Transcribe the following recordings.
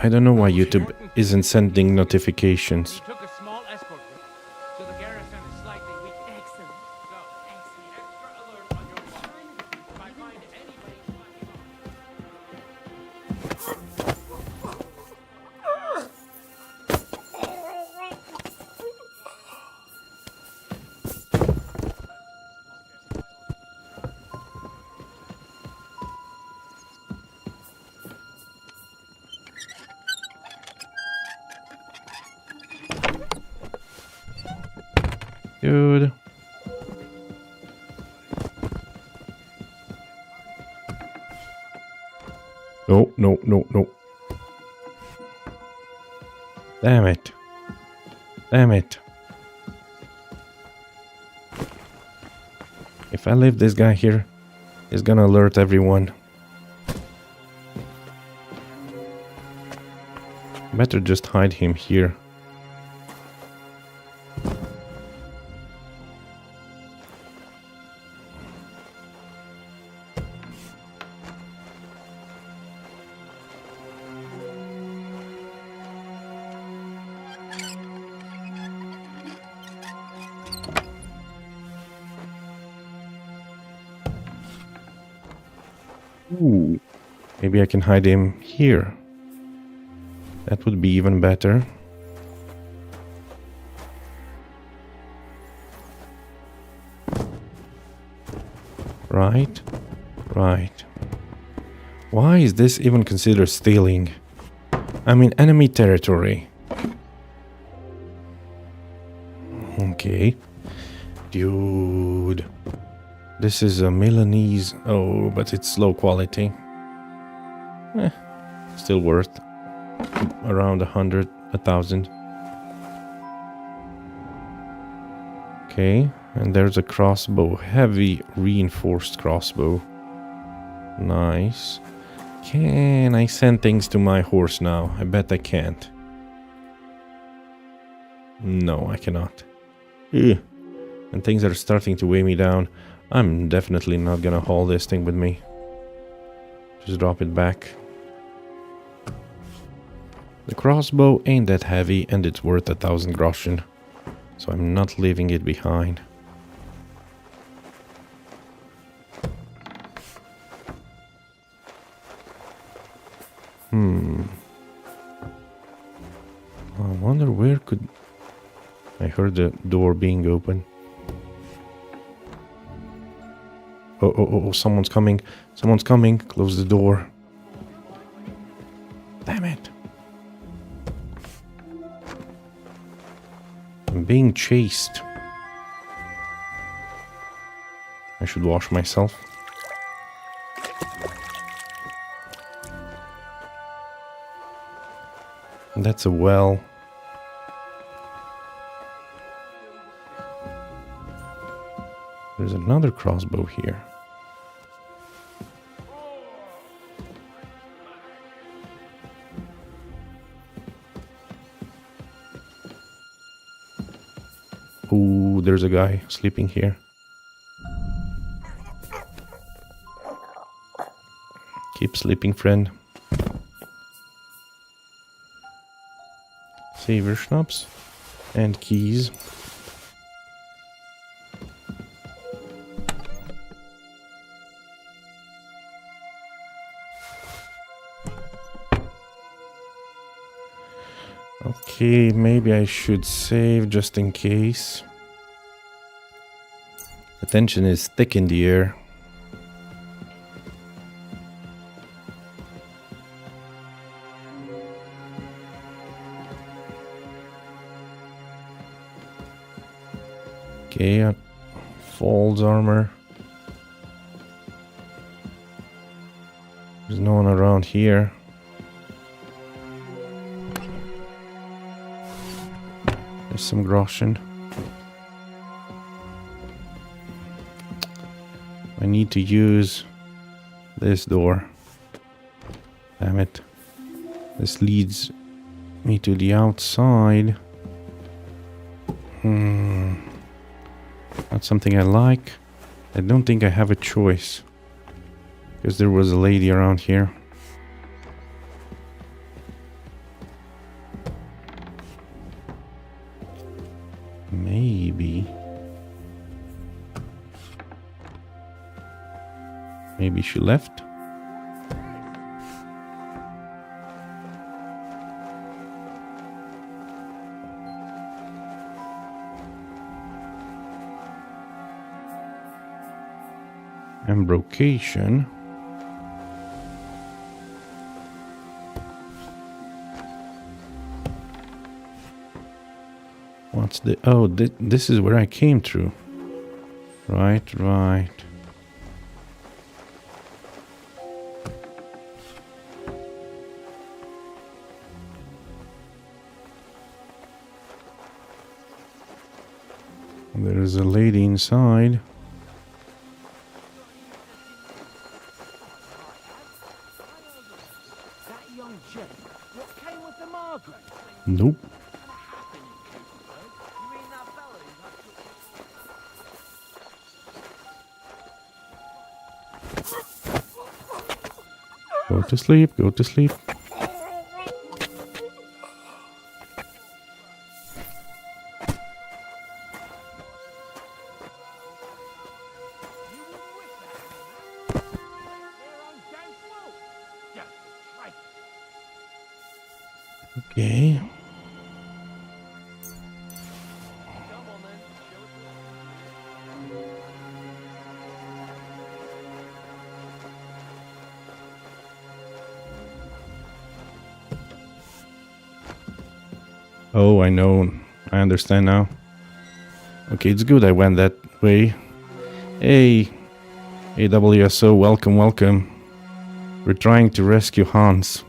I don't know why YouTube isn't sending notifications. We took a small escort group, so the garrison is slightly weak. Excellent. So, be extra alert on your march. If I find anybody slacking off. Good. No, no, no, no. Damn it. Damn it. If I leave this guy here, he's gonna alert everyone. Better just hide him here. Ooh, maybe I can hide him here. That would be even better. Right, right. Why is this even considered stealing? I'm in enemy territory. Okay. Dude. This is a Milanese. Oh, but it's low quality. Still worth around 100, 1,000. Okay, and there's a crossbow. Heavy reinforced crossbow. Nice. Can I send things to my horse now? I bet I can't. No, I cannot. Ugh. And things are starting to weigh me down. I'm definitely not gonna haul this thing with me. Just drop it back. The crossbow ain't that heavy and it's worth 1,000 groschen. So I'm not leaving it behind. I wonder where could... I heard the door being open. Oh, someone's coming. Someone's coming. Close the door. Damn it. I'm being chased. I should wash myself. That's a well. There's another crossbow here. Ooh, there's a guy sleeping here. Keep sleeping, friend. Saver schnapps and keys. Okay, maybe I should save just in case. The tension is thick in the air. Okay, false armor. There's no one around here. There's some groschen. I need to use this door. Damn it. This leads me to the outside. Not something I like. I don't think I have a choice. Because there was a lady around here. Maybe. Maybe she left. Embrocation. What's the... Oh, this is where I came through. Right. There's a lady inside. That young gent, what came with the Margaret? Nope. You mean that fella who had Go to sleep, go to sleep. Okay. Oh, I know. I understand now. Okay, it's good I went that way. Hey, AWSO, welcome, welcome. We're trying to rescue Hans.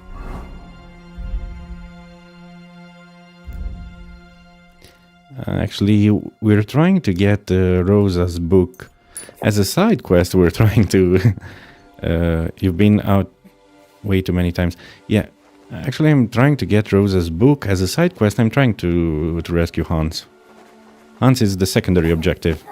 Actually, we're trying to get Rosa's book. As a side quest, we're trying to... you've been out way too many times. Yeah, actually, I'm trying to get Rosa's book. As a side quest, I'm trying to rescue Hans. Hans is the secondary objective.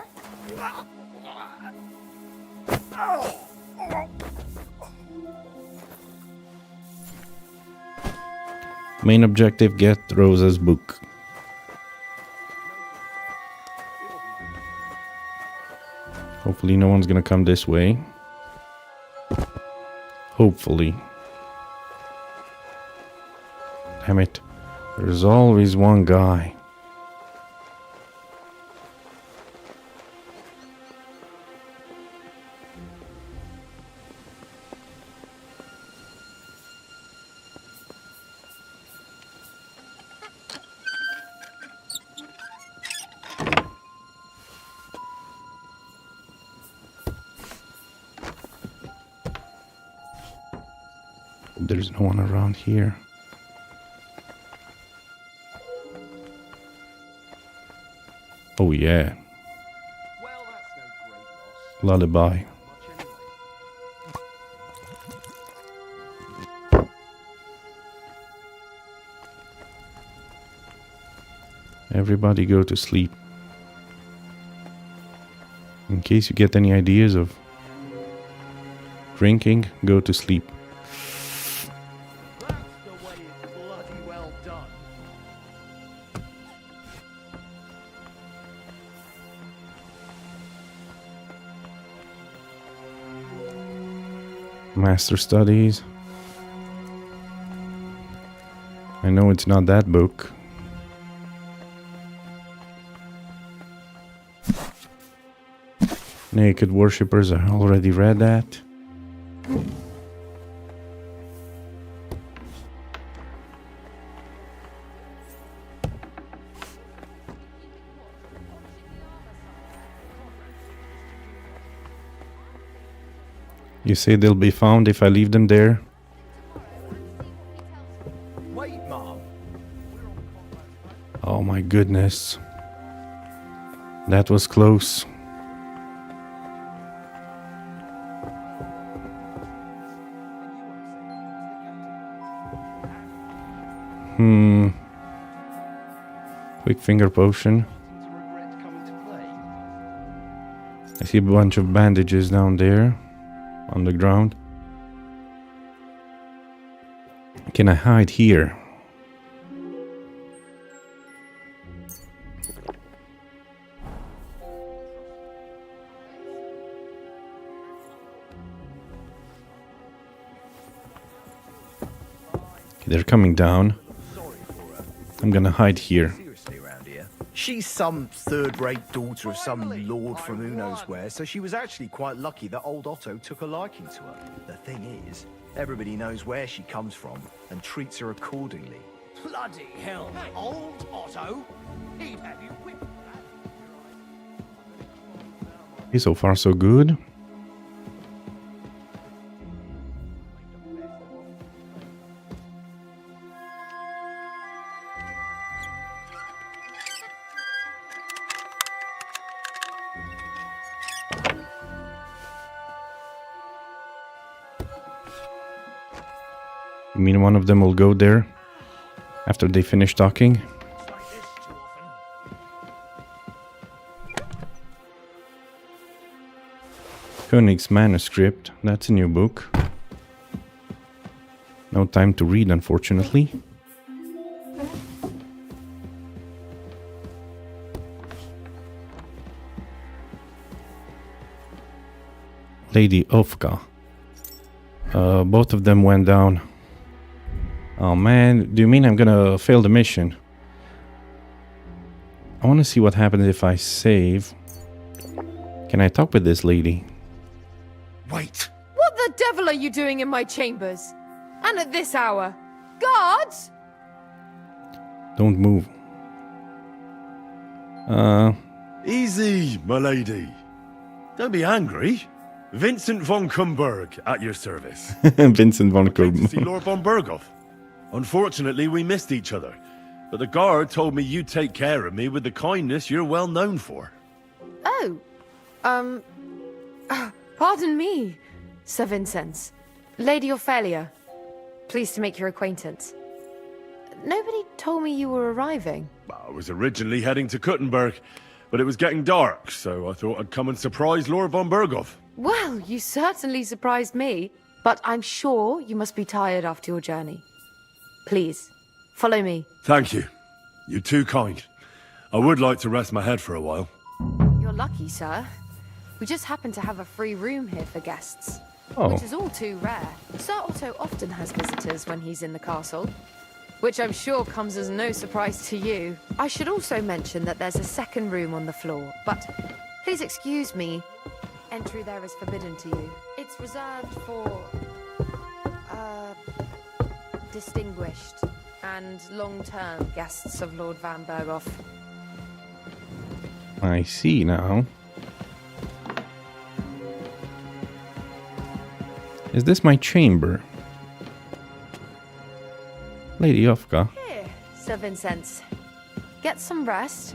Main objective, get Rosa's book. Hopefully no one's gonna come this way. Hopefully. Damn it. There's always one guy. There's no one around here. Oh yeah. Well, that's no great loss. Lullaby. Much anyway. Everybody go to sleep. In case you get any ideas of drinking, go to sleep. That's the way it's bloody well done. Master Studies. I know it's not that book. Naked Worshippers, I already read that. You say they'll be found if I leave them there? Wait, Mom. Oh my goodness. That was close. Quick finger potion. To regret coming to play. I see a bunch of bandages down there on the ground. Can I hide here? they're coming down. Sorry for her. I'm gonna hide here. Seriously around here. She's some third-rate daughter of some lord from who knows where, so she was actually quite lucky that old Otto took a liking to her. The thing is, everybody knows where she comes from and treats her accordingly. Bloody hell, old Otto. He'd have you whipped. Okay, so far so good. You mean one of them will go there after they finish talking? Like this too often. Koenig's manuscript. That's a new book. No time to read, unfortunately. Lady Ofka. Both of them went down. Oh man, do you mean I'm gonna fail the mission? I want to see what happens if I save. Can I talk with this lady? Wait! What the devil are you doing in my chambers? And at this hour? Guards? Don't move. Easy, my lady. Don't be angry. Vincent von Kumberg at your service. Vincent von Came to see Kumberg. Lord von Berghoff. Unfortunately, we missed each other. But the guard told me you'd take care of me with the kindness you're well known for. Oh, pardon me, Sir Vincent. Lady Ophelia. Pleased to make your acquaintance. Nobody told me you were arriving. I was originally heading to Kuttenberg, but it was getting dark, so I thought I'd come and surprise Lord von Berghoff. Well, you certainly surprised me, but I'm sure you must be tired after your journey. Please, follow me. Thank you. You're too kind. I would like to rest my head for a while. You're lucky, sir. We just happen to have a free room here for guests. Oh, Which is all too rare. Sir Otto often has visitors when he's in the castle, which I'm sure comes as no surprise to you. I should also mention that there's a second room on the floor, but please excuse me. Entry there is forbidden to you. It's reserved for, distinguished and long-term guests of Lord Van Berghoff. I see now. Is this my chamber? Lady Ofka. Here, Sir Vincent. Get some rest.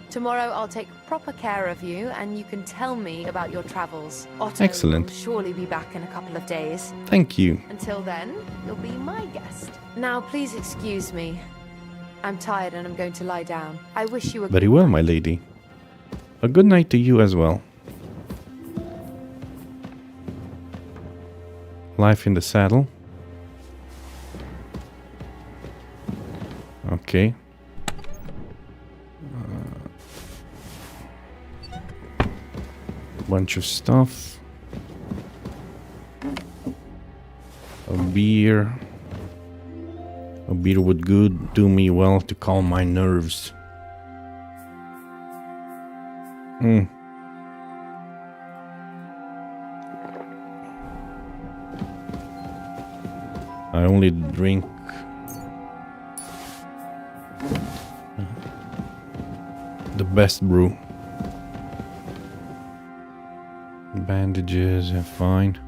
Tomorrow I'll take proper care of you and you can tell me about your travels. Otto Excellent. will surely be back in a couple of days. Thank you. Until then, you'll be my guest. Now, please excuse me. I'm tired and I'm going to lie down. I wish you a Very well, my lady. A good night to you as well. Life in the saddle. Okay. Bunch of stuff. A beer. A beer would do me well to calm my nerves. I only drink the best brew. Bandages are fine.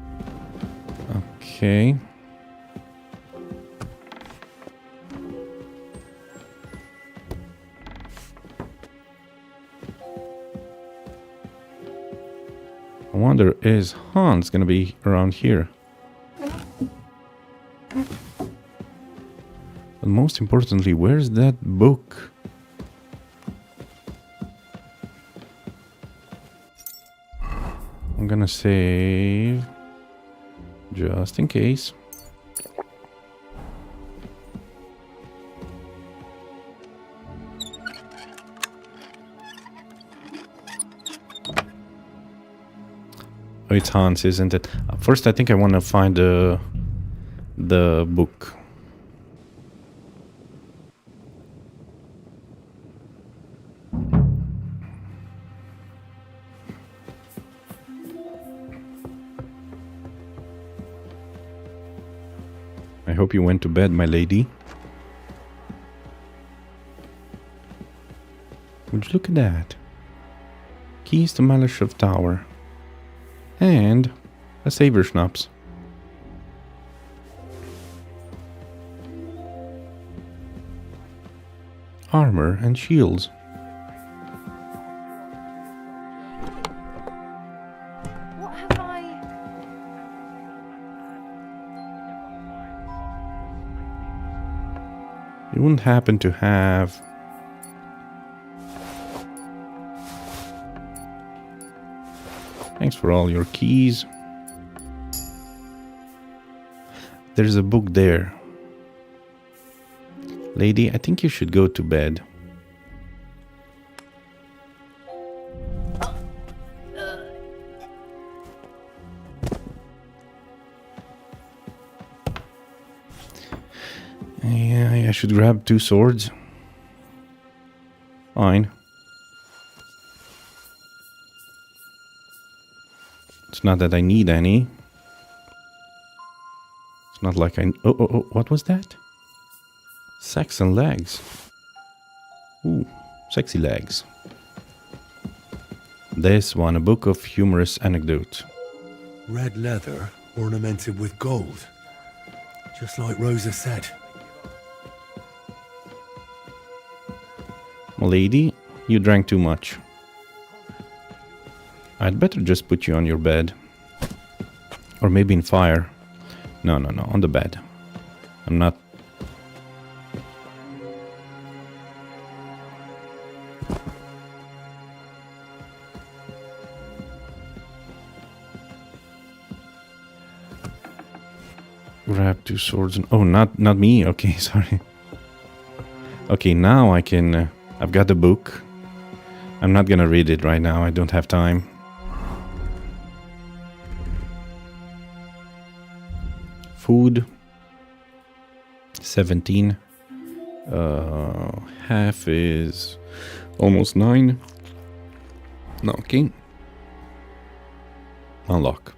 Okay. I wonder, is Hans gonna be around here? But most importantly, where's that book? I'm gonna save just in case. Oh, it's Hans, isn't it? First, I think I want to find the book. hope you went to bed, my lady. Would you look at that? Keys to Malachov Tower. And a saver schnapps. Armor and shields. What have I... You wouldn't happen to have... Thanks for all your keys. There's a book there. Lady, I think you should go to bed. Yeah, I should grab 2 swords. Fine. It's not that I need any. It's not like I... Oh, what was that? Saxon legs. Ooh, sexy legs. This one, a book of humorous anecdotes. Red leather ornamented with gold. Just like Rosa said. Lady, you drank too much. I'd better just put you on your bed. Or maybe in fire. No, on the bed. I'm not... Grab 2 swords and... Oh, not me. Okay, sorry. Okay, now I can... I've got the book. I'm not gonna read it right now. I don't have time. Food. 17. Half is almost 9. No, okay. Unlock.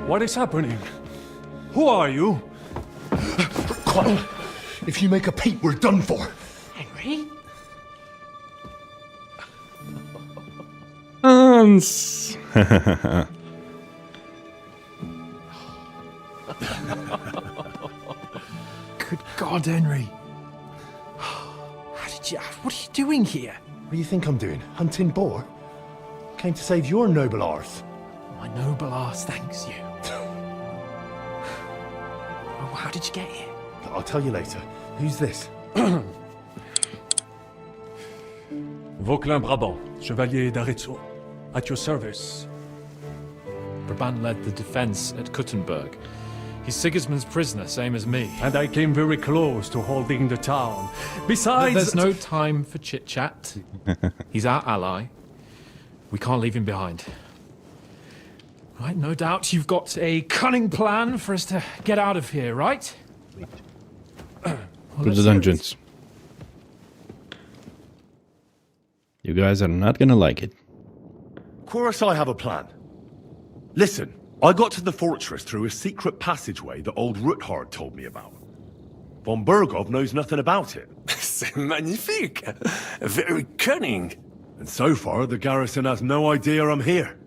What is happening? Who are you? Quiet! If you make a peep, we're done for. Henry? Hans! Good God, Henry. How did you... What are you doing here? What do you think I'm doing? Hunting boar? Came to save your noble arse. My noble arse thanks you. Oh, how did you get here? I'll tell you later. Who's this? Vauquelin Brabant, Chevalier d'Aretzo. At your service. Brabant led the defense at Kuttenberg. He's Sigismund's prisoner, same as me. And I came very close to holding the town. Besides... There's no time for chit-chat. He's our ally. We can't leave him behind. Right, no doubt you've got a cunning plan for us to get out of here, right? To the dungeons. You guys are not gonna like it. Of course I have a plan. Listen, I got to the fortress through a secret passageway that old Ruthard told me about. Von Bergov knows nothing about it. C'est magnifique! Very cunning. And so far, the garrison has no idea I'm here.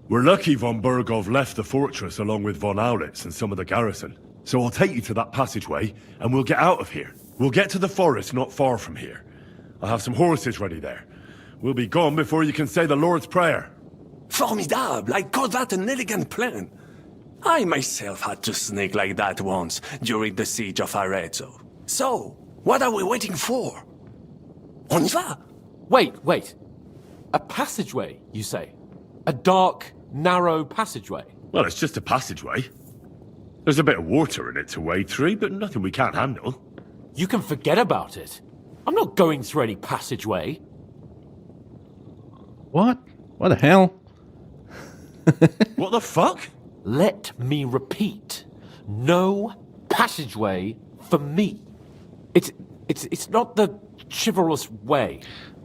We're lucky Von Bergov left the fortress along with Von Aulitz and some of the garrison. So I'll take you to that passageway, and we'll get out of here. We'll get to the forest not far from here. I'll have some horses ready there. We'll be gone before you can say the Lord's Prayer. Formidable! I call that an elegant plan. I myself had to sneak like that once during the siege of Arezzo. So, what are we waiting for? On y va! Wait. A passageway, you say? A dark, narrow passageway? Well, it's just a passageway. There's a bit of water in it to wade through, but nothing we can't handle. You can forget about it. I'm not going through any passageway. What? What the hell? What the fuck? Let me repeat. No passageway for me. It's not the chivalrous way.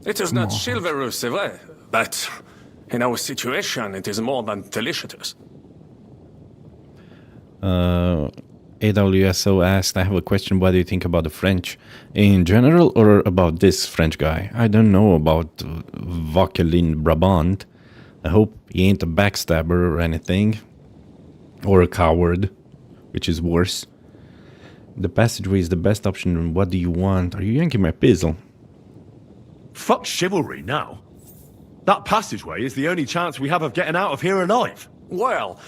It is not chivalrous, c'est vrai, but in our situation, it is more than delicious. AWSO asked, I have a question. What do you think about the French in general or about this French guy? I don't know about Vauquelin Brabant. I hope he ain't a backstabber or anything. Or a coward, which is worse. The passageway is the best option. What do you want? Are you yanking my pizzle? Fuck chivalry now. That passageway is the only chance we have of getting out of here alive. Well,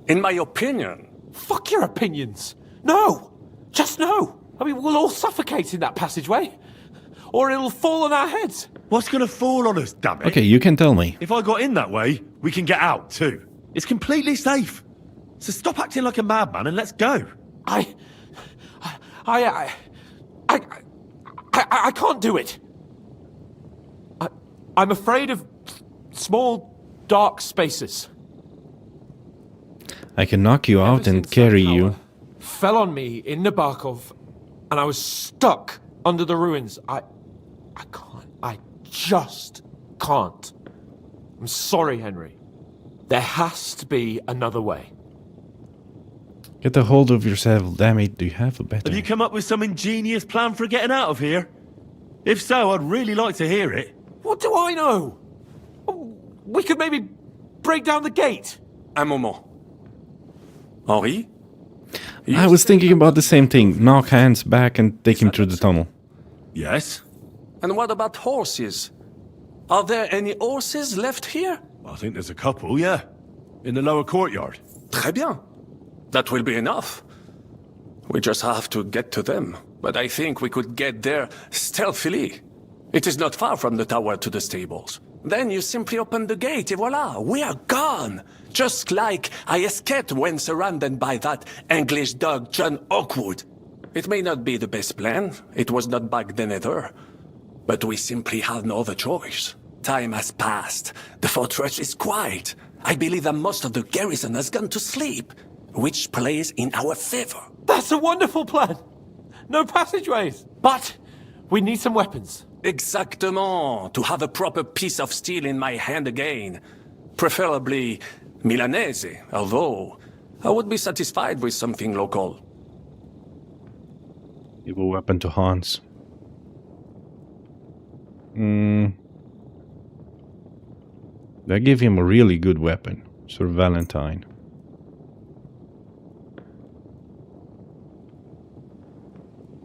in my opinion... Fuck your opinions. No! Just no! I mean, we'll all suffocate in that passageway. Or it'll fall on our heads. What's gonna fall on us, damn it? Okay, you can tell me. If I got in that way, we can get out too. It's completely safe. So stop acting like a madman and let's go. I can't do it. I'm afraid of small, dark spaces. I can knock you out and carry you. Fell on me in Nabokov, and I was stuck under the ruins. I can't. I just can't. I'm sorry, Henry. There has to be another way. Get a hold of yourself, damn it. Do you have a better? Have you come up with some ingenious plan for getting out of here? If so, I'd really like to hear it. What do I know? We could maybe break down the gate. Un moment. Henri? I was thinking about the same thing. Knock Hans back and take him through the tunnel. Yes? And what about horses? Are there any horses left here? I think there's a couple, yeah. In the lower courtyard. Très bien. That will be enough. We just have to get to them. But I think we could get there stealthily. It is not far from the tower to the stables. Then you simply open the gate, et voila, we are gone! Just like I escaped when surrounded by that English dog John Oakwood. It may not be the best plan, it was not back then either. But we simply have no other choice. Time has passed, the fortress is quiet. I believe that most of the garrison has gone to sleep, which plays in our favor. That's a wonderful plan! No passageways! But we need some weapons. Exactement, to have a proper piece of steel in my hand again. Preferably Milanese, although I would be satisfied with something local. Give a weapon to Hans. That gave him a really good weapon. Sir Valentine.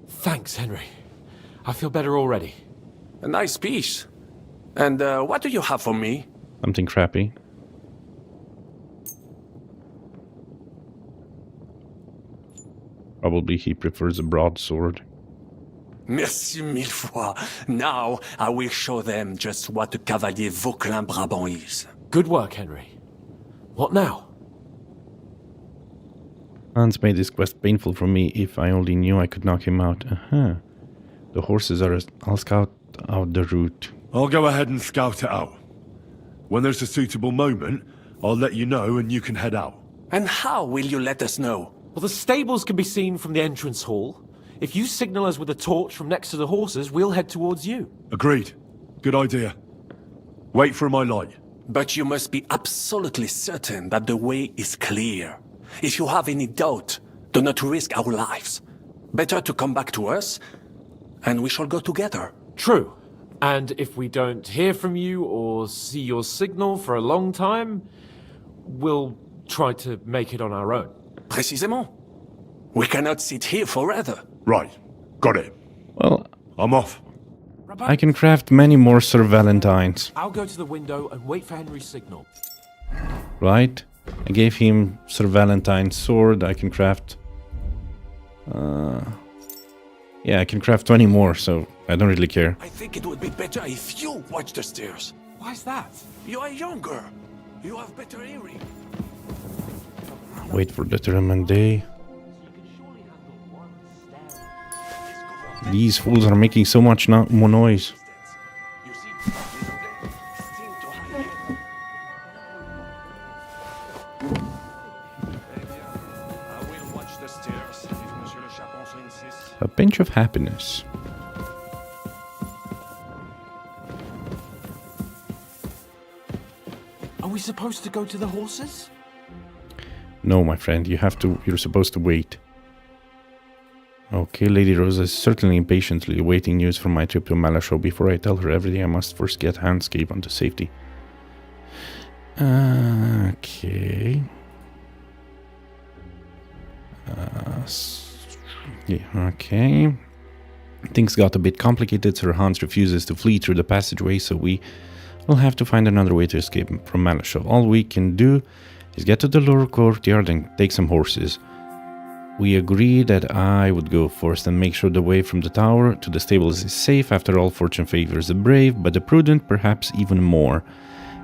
Thanks, Henry. I feel better already. A nice piece. And what do you have for me? Something crappy. Probably he prefers a broadsword. Merci mille fois. Now I will show them just what a Cavalier Vauquelin Brabant is. Good work, Henry. What now? Hans made this quest painful for me. If I only knew I could knock him out. The horses are... I'll scout out the route. I'll go ahead and scout it out. When there's a suitable moment, I'll let you know and you can head out. And how will you let us know? Well, the stables can be seen from the entrance hall. If you signal us with a torch from next to the horses, we'll head towards you. Agreed. Good idea. Wait for my light. But you must be absolutely certain that the way is clear. If you have any doubt, do not risk our lives. Better to come back to us, and we shall go together. True. And if we don't hear from you or see your signal for a long time, we'll try to make it on our own. Précisément. We cannot sit here forever. Right. Got it. Well, I'm off. I can craft many more Sir Valentines. I'll go to the window and wait for Henry's signal. Right? I gave him Sir Valentine's sword. I can craft... yeah, I can craft 20 more, so I don't really care. I think it would be better if you watch the stairs. Why's that? You are younger. You have better hearing. Wait for determined day. These fools are making so much more noise. A pinch of happiness. Are we supposed to go to the horses? No, my friend, you're supposed to wait. Okay, Lady Rosa is certainly impatiently awaiting news from my trip to Malasho. Before I tell her everything, I must first get Handscape onto safety. Okay. Yeah, okay. Things got a bit complicated, Sir Hans refuses to flee through the passageway, so we will have to find another way to escape from Malasho. All we can do is get to the lower courtyard and take some horses. We agreed that I would go first and make sure the way from the tower to the stables is safe. After all, fortune favors the brave, but the prudent perhaps even more.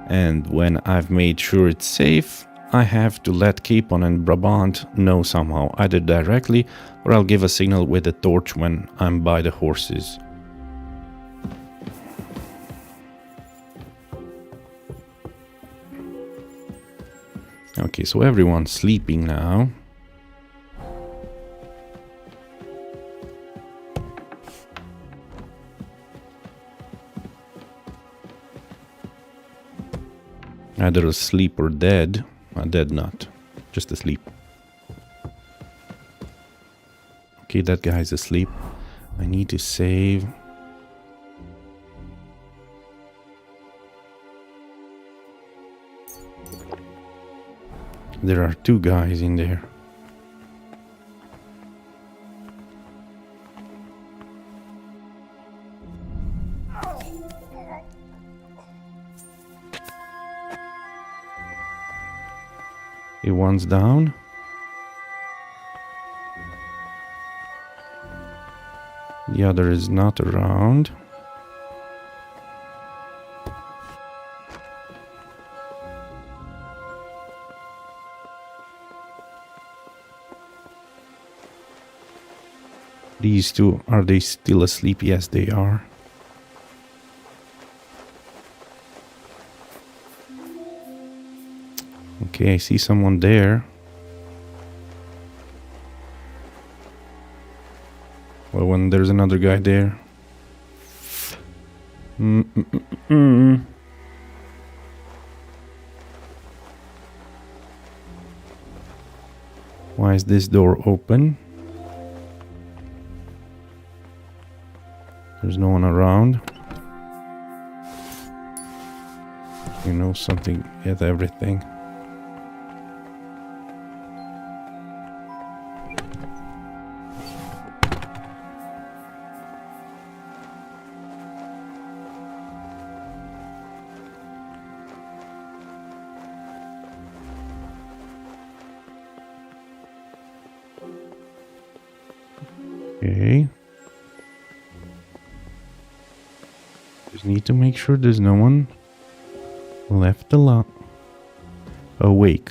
And when I've made sure it's safe, I have to let Capon and Brabant know somehow, either directly or I'll give a signal with a torch when I'm by the horses. Okay, so everyone's sleeping now. Either asleep or dead. Dead not. Just asleep. Okay, that guy's asleep. I need to save. There are two guys in there. One's down. The other is not around. These two, are they still asleep? Yes, they are. Okay, I see someone there. Well, when there's another guy there. Why is this door open? There's no one around. You know something, get everything. Okay. Just need to make sure there's no one left awake.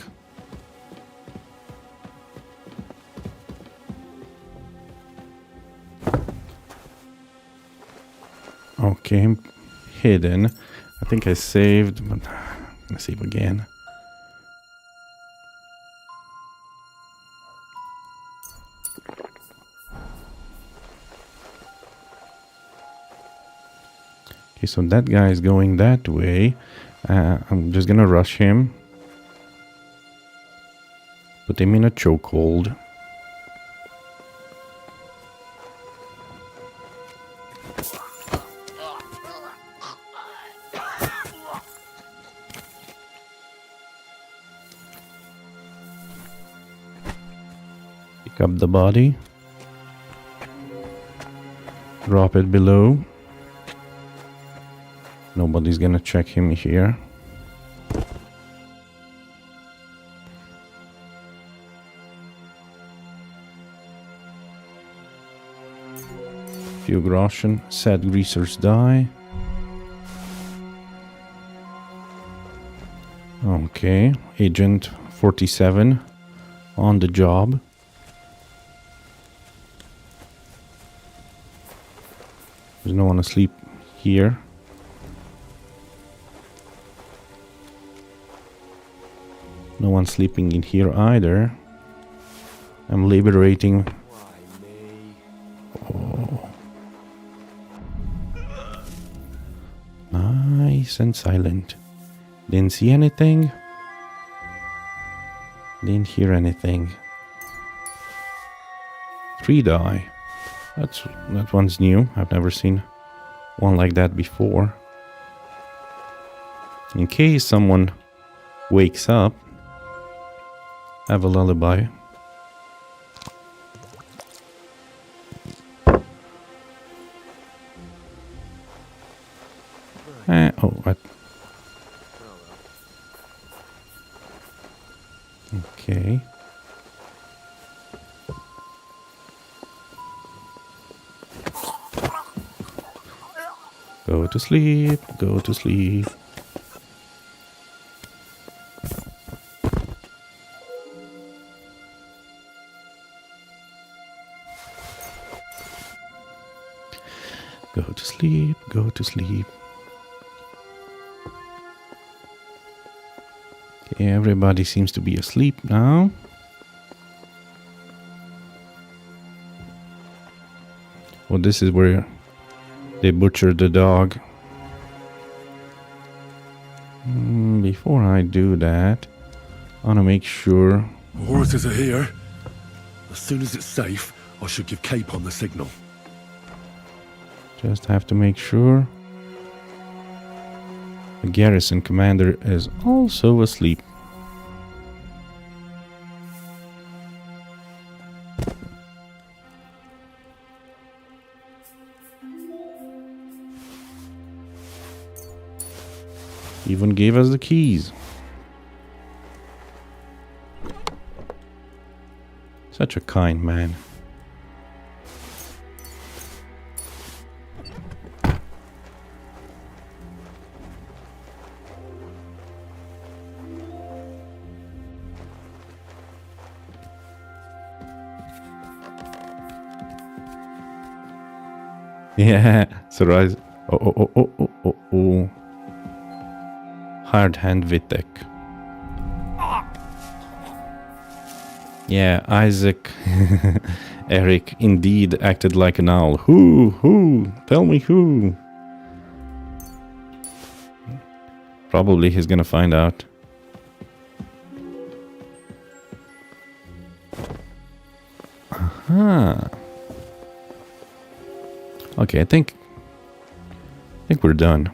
Okay, I'm hidden. I think I saved, but I'm gonna save again. Okay, so that guy is going that way. I'm just gonna rush him. Put him in a chokehold. Pick up the body. Drop it below. Nobody's gonna check him here. Few groschen. Sad greasers die. Okay. Agent 47 on the job. There's no one asleep here. No one sleeping in here either. I'm liberating. Oh. Nice and silent. Didn't see anything. Didn't hear anything. 3 die. That one's new. I've never seen one like that before. In case someone wakes up, have a lullaby. Oh, what? Okay. Go to sleep, go to sleep. Go to sleep, go to sleep. Okay, everybody seems to be asleep now. Well, this is where they butchered the dog. Before I do that, I want to make sure. Horses are here. As soon as it's safe, I should give Capon the signal. Just have to make sure. The garrison commander is also asleep. Even gave us the keys. Such a kind man. Yeah, surprise. Oh. Hard hand Vitek. Yeah, Isaac Eric indeed acted like an owl. Who? Tell me who. Probably he's gonna find out. Aha. Okay, I think we're done.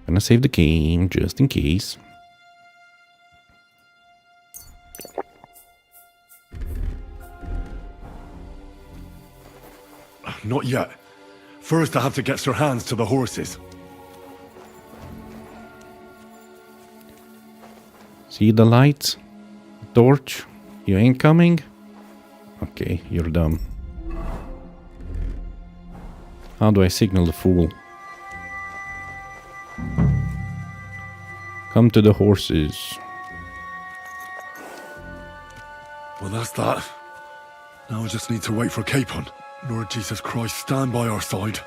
Gonna save the game just in case. Not yet. First, I have to get Sir Hans to the horses. See the lights? Torch? You ain't coming? Okay, you're dumb. How do I signal the fool? Come to the horses. Well, that's that. Now I just need to wait for Capon. Lord Jesus Christ, stand by our side.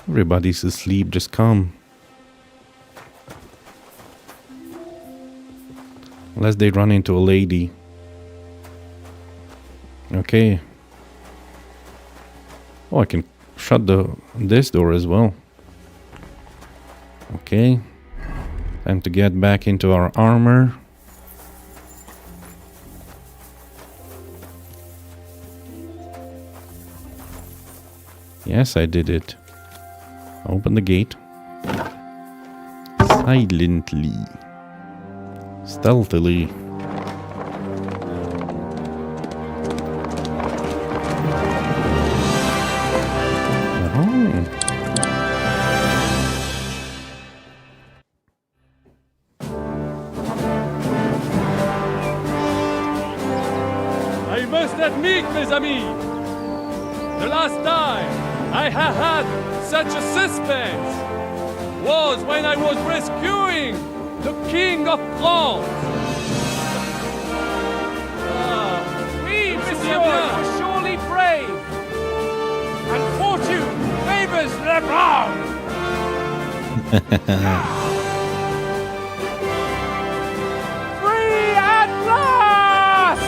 Everybody's asleep, just come. Unless they run into a lady. Okay. Oh, I can shut this door as well. Okay. Time to get back into our armor. Yes, I did it. Open the gate. Silently. Stealthily. I must admit, mes amis, the last time I have had such a suspense. Was when I was rescuing the King of France. Oui, monsieur, you are surely brave. And fortune favors the brave. Free at last!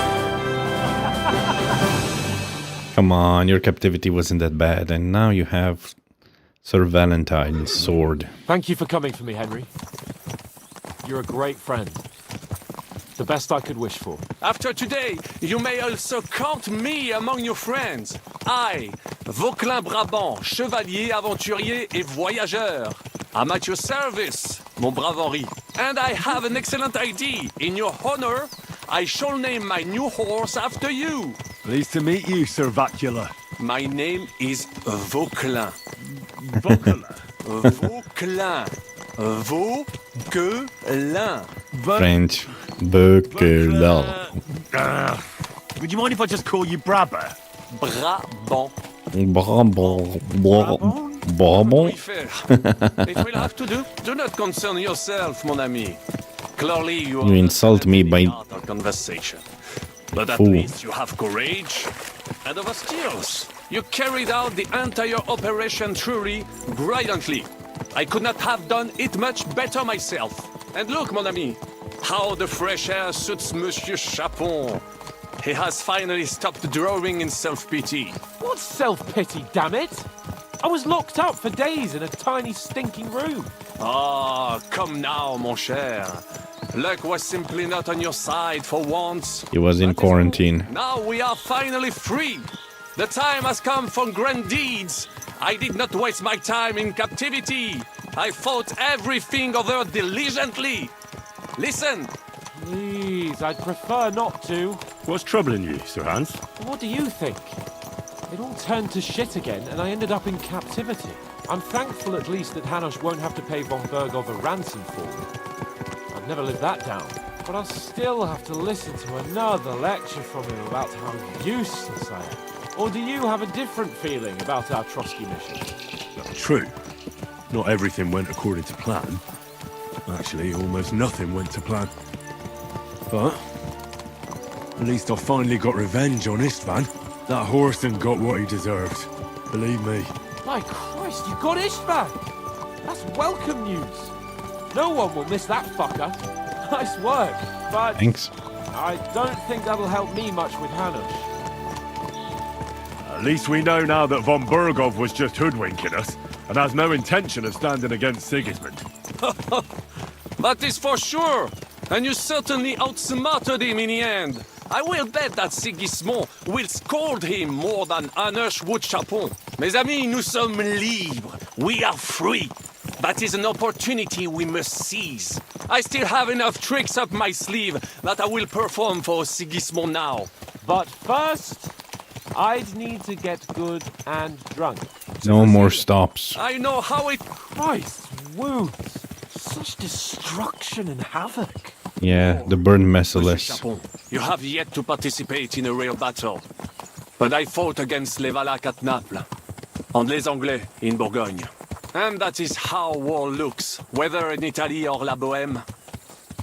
Come on, your captivity wasn't that bad, and now you have Sir Valentine's sword. Thank you for coming for me, Henry. You're a great friend. The best I could wish for. After today, you may also count me among your friends. I, Vauquelin Brabant, chevalier, aventurier et voyageur. I'm at your service, mon brave Henri. And I have an excellent idea. In your honor, I shall name my new horse after you. Pleased to meet you, Sir Vacula. My name is Vauquelin. Vacula? Vauquelin. Vauquelin. French. Vauquelin. Would you mind if I just call you Brabber? Brabant. Brabant. It will have to do. Do not concern yourself, mon ami. Clearly, you insult me by conversation. But at Fool. least you have courage and other skills. You carried out the entire operation truly brilliantly. I could not have done it much better myself. And look, mon ami, how the fresh air suits Monsieur Chapon. He has finally stopped drawing in self-pity. What self-pity, damn it? I was locked up for days in a tiny stinking room. Ah, come now, mon cher. Luck was simply not on your side for once. He was in quarantine. Now we are finally free. The time has come for grand deeds. I did not waste my time in captivity. I fought everything over diligently. Listen. Please, I'd prefer not to. What's troubling you, Sir Hans? What do you think? It all turned to shit again, and I ended up in captivity. I'm thankful at least that Hanush won't have to pay von Bergov a ransom for me. I've never lived that down. But I'll still have to listen to another lecture from him about how useless I am. Or do you have a different feeling about our Trotsky mission? True. Not everything went according to plan. Actually, almost nothing went to plan. But at least I finally got revenge on Istvan. That Horston got what he deserved. Believe me. My Christ, you got Istvan! That's welcome news. No one will miss that fucker. Nice work, but Thanks. I don't think that'll help me much with Hanush. At least we know now that von Bergov was just hoodwinking us and has no intention of standing against Sigismund. That is for sure. And you certainly outsmarted him in the end. I will bet that Sigismund will scold him more than Hanush would Chapon. Mes amis, nous sommes libres. We are free. That is an opportunity we must seize. I still have enough tricks up my sleeve that I will perform for Sigismund now. But first, I'd need to get good and drunk. No more stops. I know how it... Christ, wounds. Such destruction and havoc. Yeah, the burn merciless. Chapon, you have yet to participate in a real battle. But I fought against les Valaques at Naples, and les Anglais in Bourgogne. And that is how war looks, whether in Italy or La Bohème.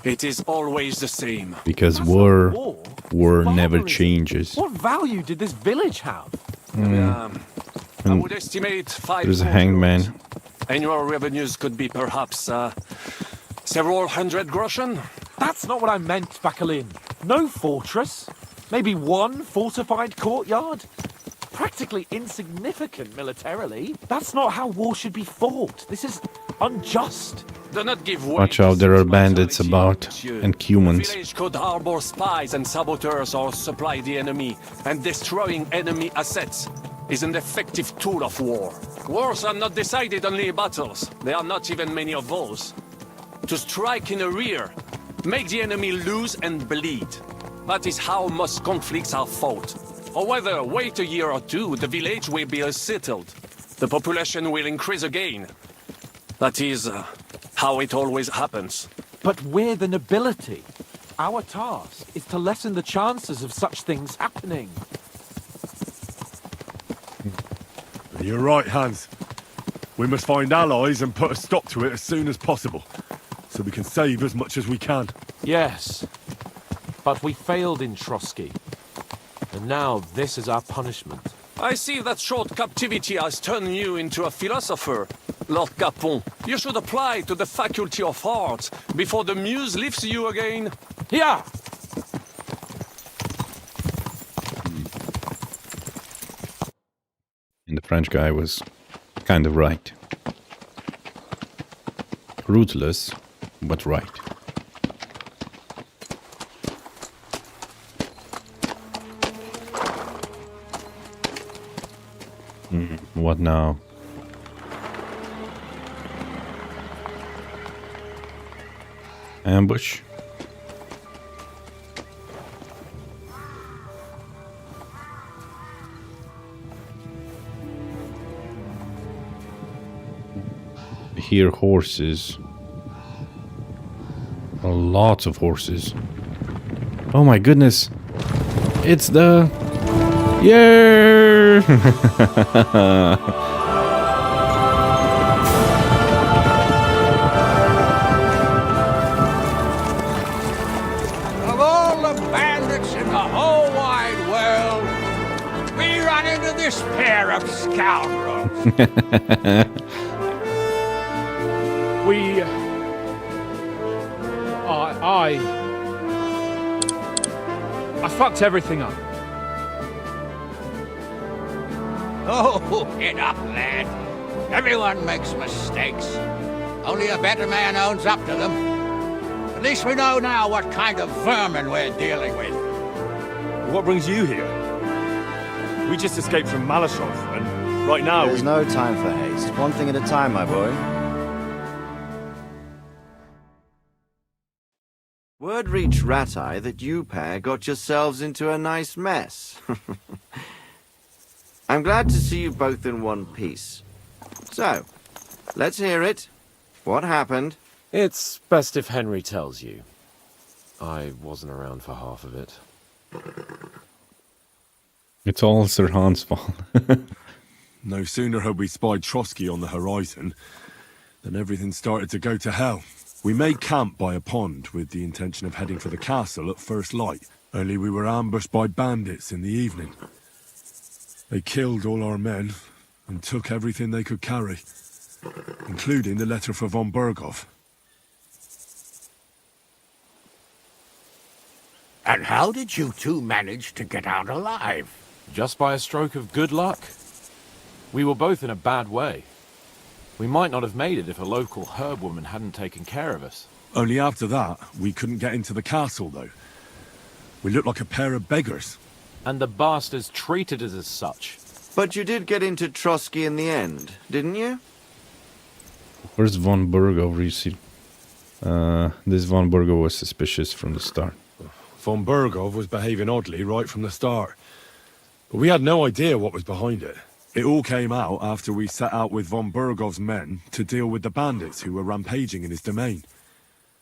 It is always the same. Because war never changes. What value did this village have? I would estimate 5 There's a hangman. Annual revenues could be perhaps several hundred groschen. That's not what I meant, Bakalin. No fortress. Maybe one fortified courtyard. Practically insignificant militarily. That's not how war should be fought. This is unjust. Do not give way. Watch out, there are bandits about and humans. The village could harbor spies and saboteurs or supply the enemy, and destroying enemy assets is an effective tool of war. Wars are not decided only in battles. There are not even many of those. To strike in the rear, make the enemy lose and bleed. That is how most conflicts are fought. Or whether wait a year or two, the village will be settled. The population will increase again. That is how it always happens. But we're the nobility. Our task is to lessen the chances of such things happening. you're right, Hans. We must find allies and put a stop to it as soon as possible, so we can save as much as we can. Yes, but we failed in Trotsky. And now this is our punishment. I see that short captivity has turned you into a philosopher, Lord Capon. You should apply to the Faculty of Arts before the muse lifts you again. Yeah! And the French guy was kind of right. Ruthless, but right. What now? Ambush? I hear horses. Lots of horses. Oh my goodness. It's the... Yeah! Of all the bandits in the whole wide world, we run into this pair of scoundrels. I fucked everything up. Oh, get up, lad. Everyone makes mistakes. Only a better man owns up to them. At least we know now what kind of vermin we're dealing with. What brings you here? We just escaped from Malashov, and right now There's no time for haste. One thing at a time, my boy. Word reached Ratai that you pair got yourselves into a nice mess. I'm glad to see you both in one piece. So, let's hear it. What happened? It's best if Henry tells you. I wasn't around for half of it. It's all Sir Hans' fault. no sooner had we spied Trotsky on the horizon than everything started to go to hell. We made camp by a pond with the intention of heading for the castle at first light, only we were ambushed by bandits in the evening. They killed all our men and took everything they could carry, including the letter for von Berghoff. And how did you two manage to get out alive? Just by a stroke of good luck. We were both in a bad way. We might not have made it if a local herb woman hadn't taken care of us. Only after that, we couldn't get into the castle, though. We looked like a pair of beggars. And the bastards treated us as such. But you did get into Trotsky in the end, didn't you? Where's von Berghoff received? This von Berghoff was suspicious from the start. Von Berghoff was behaving oddly right from the start. But we had no idea what was behind it. It all came out after we set out with von Berghoff's men to deal with the bandits who were rampaging in his domain.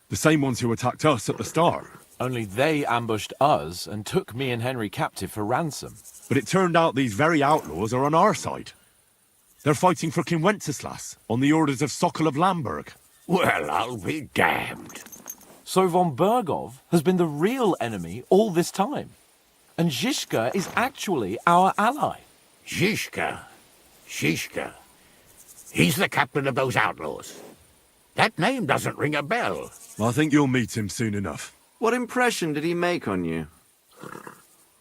The same ones who attacked us at the start. Only they ambushed us and took me and Henry captive for ransom. But it turned out these very outlaws are on our side. They're fighting for King Wenceslas on the orders of Sokol of Lamberg. Well, I'll be damned. So von Berghoff has been the real enemy all this time. And Zhishka is actually our ally. Zhishka. He's the captain of those outlaws. That name doesn't ring a bell. I think you'll meet him soon enough. What impression did he make on you?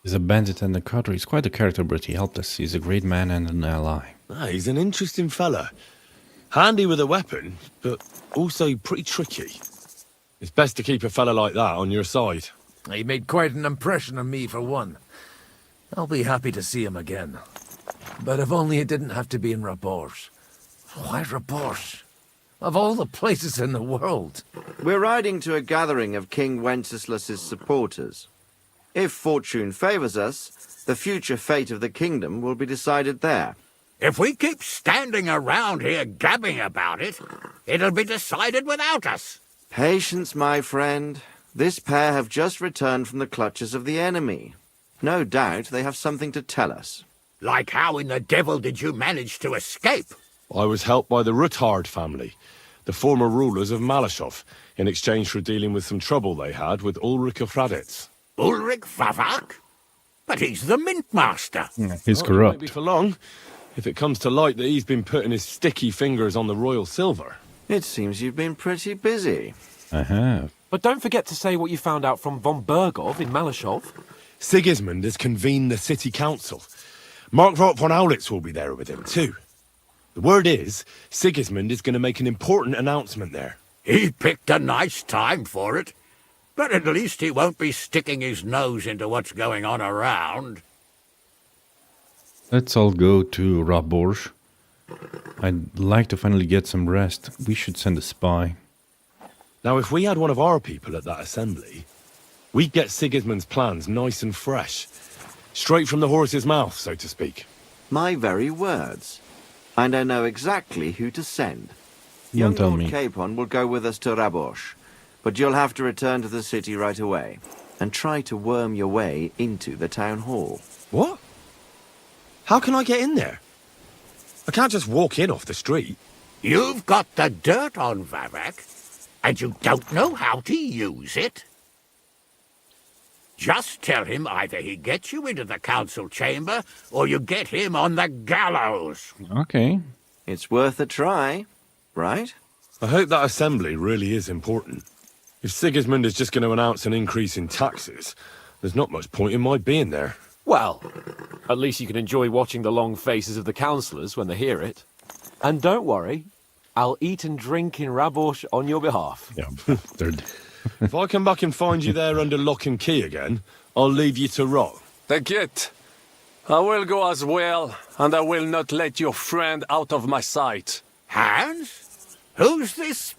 He's a bandit and a cutter. He's quite a character, but he helped us. He's a great man and an ally. He's an interesting fella. Handy with a weapon, but also pretty tricky. It's best to keep a fella like that on your side. He made quite an impression on me, for one. I'll be happy to see him again. But if only it didn't have to be in Rabors. Why Rabors? Of all the places in the world. We're riding to a gathering of King Wenceslas's supporters. If fortune favors us, the future fate of the kingdom will be decided there. If we keep standing around here gabbing about it, it'll be decided without us. Patience, my friend. This pair have just returned from the clutches of the enemy. No doubt they have something to tell us. Like how in the devil did you manage to escape? I was helped by the Ruthard family, the former rulers of Malashov, in exchange for dealing with some trouble they had with Ulrich of Raditz. Ulrich Favak? But he's the mint master. He's Well, it corrupt. won't be for long, if it comes to light that he's been putting his sticky fingers on the royal silver. It seems you've been pretty busy. I have. But don't forget to say what you found out from von Bergov in Malashov. Sigismund has convened the city council. Markvart von Aulitz will be there with him, too. The word is, Sigismund is going to make an important announcement there. He picked a nice time for it. But at least he won't be sticking his nose into what's going on around. Let's all go to Raborj. I'd like to finally get some rest. We should send a spy. Now, if we had one of our people at that assembly, we'd get Sigismund's plans nice and fresh. Straight from the horse's mouth, so to speak. My very words. And I know exactly who to send. Don't Young tell Lord me. Capon will go with us to Raborj, but you'll have to return to the city right away and try to worm your way into the town hall. What? How can I get in there? I can't just walk in off the street. You've got the dirt on Vavak, and you don't know how to use it? Just tell him either he gets you into the council chamber, or you get him on the gallows. Okay. It's worth a try, right? I hope that assembly really is important. If Sigismund is just going to announce an increase in taxes, there's not much point in my being there. Well, at least you can enjoy watching the long faces of the councillors when they hear it. And don't worry, I'll eat and drink in Raborj on your behalf. Yeah, they're... If I come back and find you there under lock and key again, I'll leave you to rot. Take I will go as well, and I will not let your friend out of my sight. Hans? Who's this?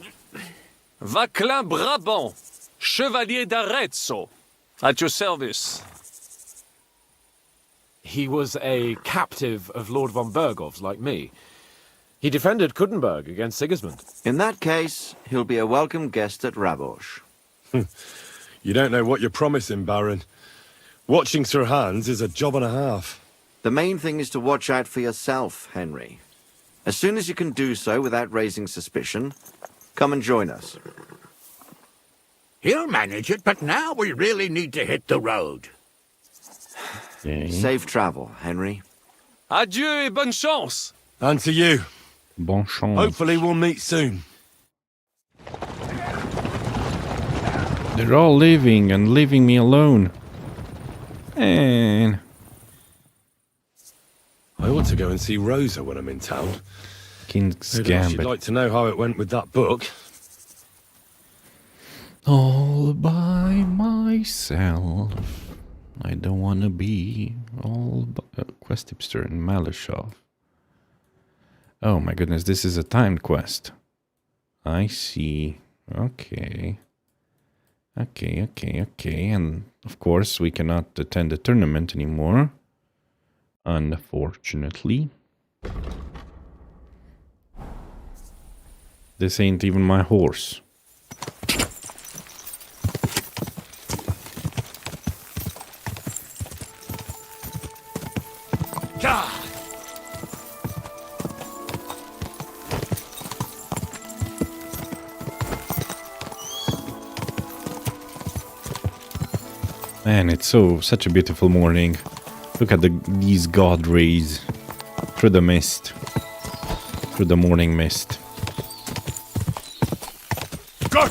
Vaclin Brabant, Chevalier d'Arezzo, at your service. He was a captive of Lord von Bergov's, like me. He defended Kuttenberg against Sigismund. In that case, he'll be a welcome guest at Raborj. You don't know what you're promising, Baron. Watching Sir Hans is a job and a half. The main thing is to watch out for yourself, Henry. As soon as you can do so without raising suspicion, come and join us. He'll manage it, but now we really need to hit the road. Okay. Safe travel, Henry. Adieu et bonne chance. And to you. Bon chance. Hopefully we'll meet soon. They're all leaving and leaving me alone. And I ought to go and see Rosa when I'm in town. King's She'd Gambit. like to know how it went with that book. All by myself. I don't want to be all by... quest tipster in Malashov. Oh my goodness, this is a timed quest. I see. Okay. Okay. And of course, we cannot attend the tournament anymore. Unfortunately. This ain't even my horse. Man, it's such a beautiful morning. Look at these god rays through the mist, through the morning mist. Go!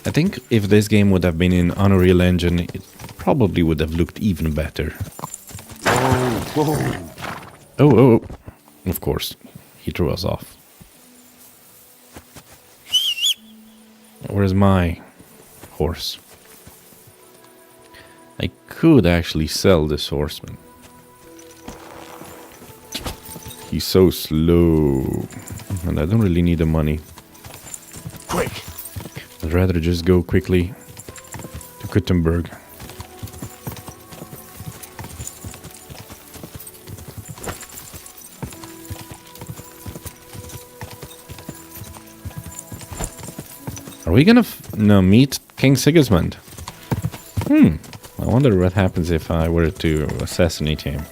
I think if this game would have been in Unreal Engine, it probably would have looked even better. Oh, of course, he threw us off. Where's my horse? I could actually sell this horseman. He's so slow, and I don't really need the money. Quick! I'd rather just go quickly to Kuttenberg. Are we gonna meet King Sigismund? I wonder what happens if I were to assassinate him.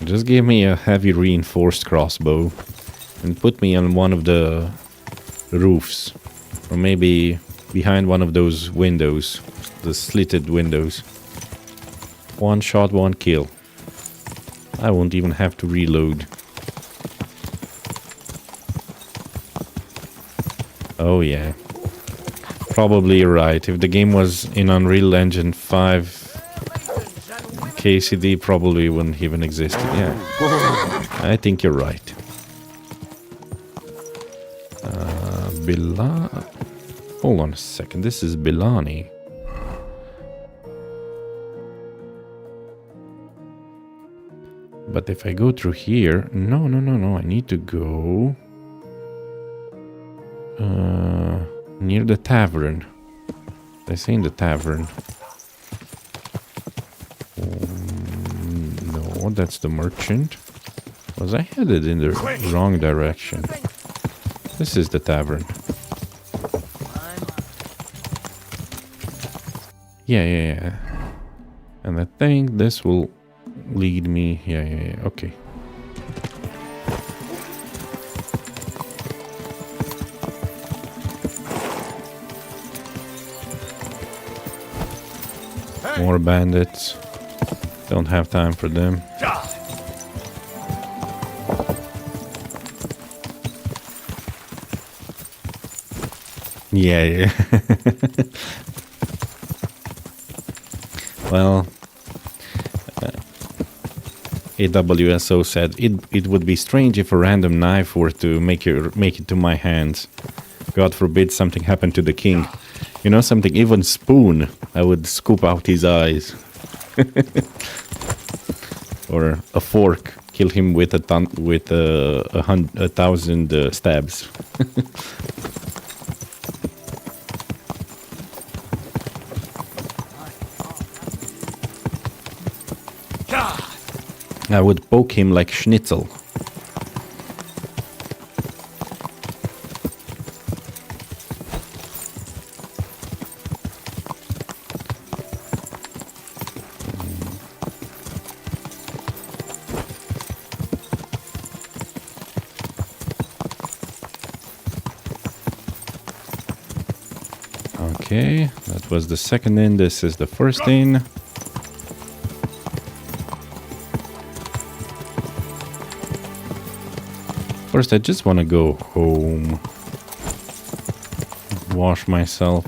Just give me a heavy reinforced crossbow and put me on one of the roofs, or maybe behind one of those windows, the slitted windows. One shot, one kill. I won't even have to reload. Oh yeah. Probably you're right. If the game was in Unreal Engine 5, KCD probably wouldn't even exist. Yeah. I think you're right. Hold on a second. This is Bilani. But if I go through here... No. I need to go... near the tavern. They say in the tavern. No, that's the merchant. Was I headed in the wrong direction? This is the tavern. Yeah. And I think this will lead me... Yeah, okay. More bandits. Don't have time for them. Yeah. Well, AWSO said it would be strange if a random knife were to make it to my hands. God forbid something happened to the king. You know something, even Spoon, I would scoop out his eyes. Or a fork, kill him with a 1,000 stabs. I would poke him like schnitzel. Okay, that was the second in, this is the first in. First, I just want to go home. Wash myself.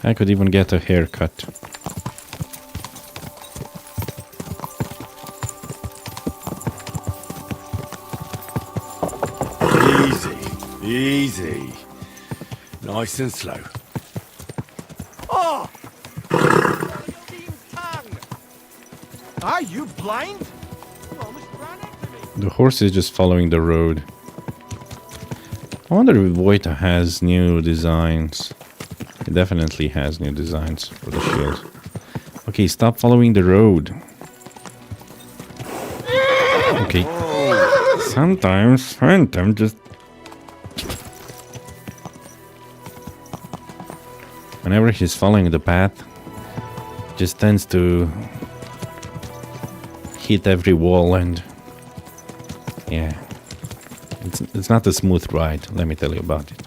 I could even get a haircut. Easy. Nice and slow. Oh! Are you blind? You almost ran into me. The horse is just following the road. I wonder if Voita has new designs. It definitely has new designs for the shield. Okay, stop following the road. Okay. Sometimes Phantom just... Whenever he's following the path, just tends to hit every wall and... Yeah. It's not a smooth ride, let me tell you about it.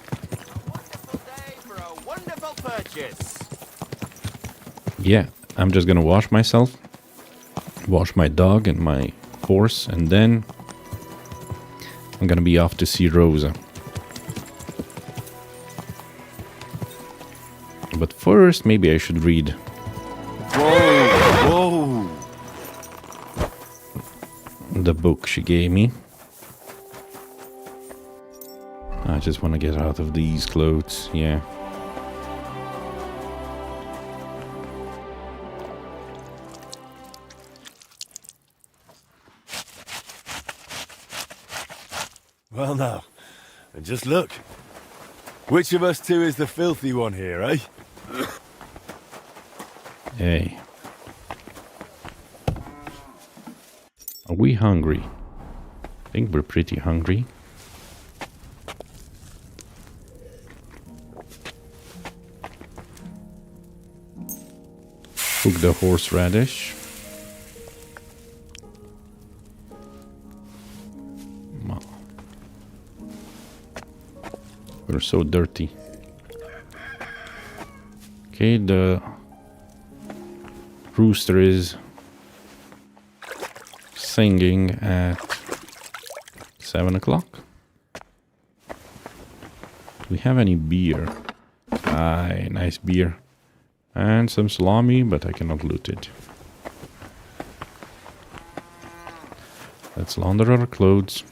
Yeah, I'm just gonna wash myself, wash my dog and my horse, and then I'm gonna be off to see Rosa. But first, maybe I should read. Whoa! The book she gave me. I just want to get out of these clothes, yeah. Well now, and just look. Which of us two is the filthy one here, eh? Hey. Are we hungry? think we're pretty hungry. Cook the horseradish. We're so dirty. Okay, the rooster is singing at 7 o'clock. Do we have any beer? Aye, nice beer. And some salami, but I cannot loot it. Let's launder our clothes.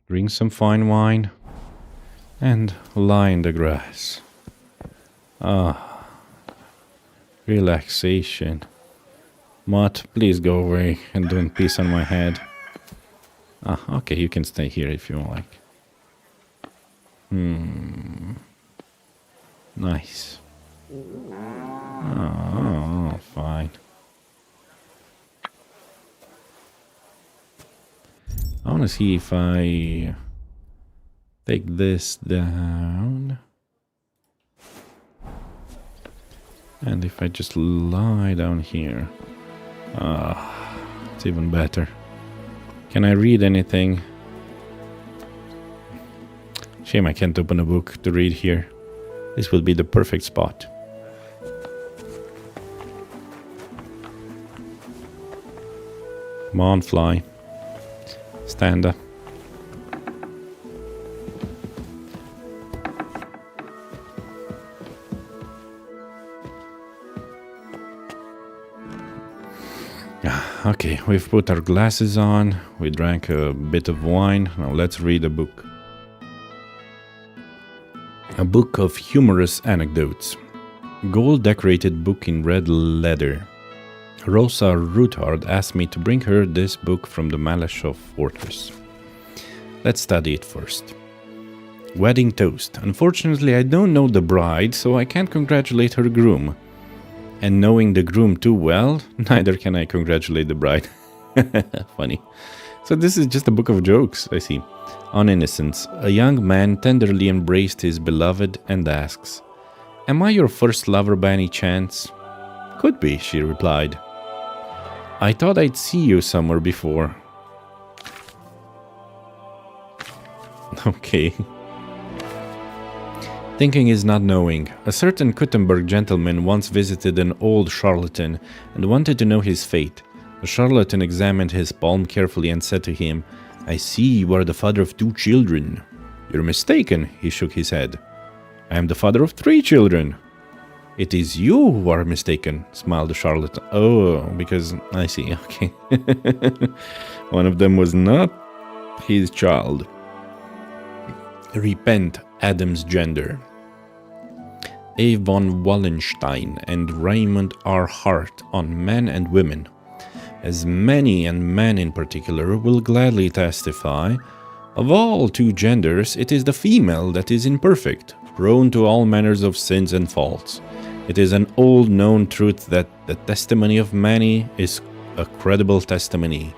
Drink some fine wine and lie in the grass. Ah, relaxation. Mutt, please go away and don't piss on my head. Ah, okay, you can stay here if you like. Nice. Oh, fine. I want to see if I take this down. And if I just lie down here. It's even better. Can I read anything? Shame I can't open a book to read here. This will be the perfect spot. Come on, fly. Stand up. Okay, we've put our glasses on, we drank a bit of wine, now let's read a book. A book of humorous anecdotes. Gold-decorated book in red leather. Rosa Ruthard asked me to bring her this book from the Malashov Fortress. Let's study it first. Wedding toast. Unfortunately, I don't know the bride, so I can't congratulate her groom. And knowing the groom too well, neither can I congratulate the bride. Funny. So this is just a book of jokes, I see. On innocence, a young man tenderly embraced his beloved and asks, "Am I your first lover by any chance?" "Could be," she replied. "I thought I'd see you somewhere before." Okay. Thinking is not knowing. A certain Kuttenberg gentleman once visited an old charlatan and wanted to know his fate. The charlatan examined his palm carefully and said to him, "I see you are the father of 2 children." "You're mistaken," he shook his head. "I am the father of 3 children." "It is you who are mistaken," smiled the charlatan. "Oh, because I see, okay." One of them was not his child. Repent, Adam's gender. A. von Wallenstein and Raymond R. Hart on men and women. As many, and men in particular, will gladly testify, of all 2 genders, it is the female that is imperfect, prone to all manners of sins and faults. It is an old known truth that the testimony of many is a credible testimony,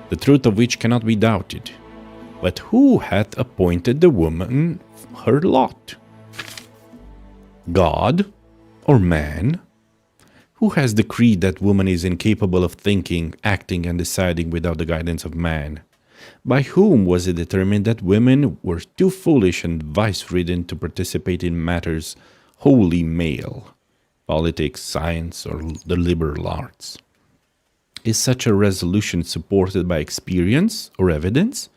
the truth of which cannot be doubted. But who hath appointed the woman her lot? God or man? Who has decreed that woman is incapable of thinking, acting, and deciding without the guidance of man? By whom was it determined that women were too foolish and vice-ridden to participate in matters wholly male, politics, science, or the liberal arts? Is such a resolution supported by experience or evidence?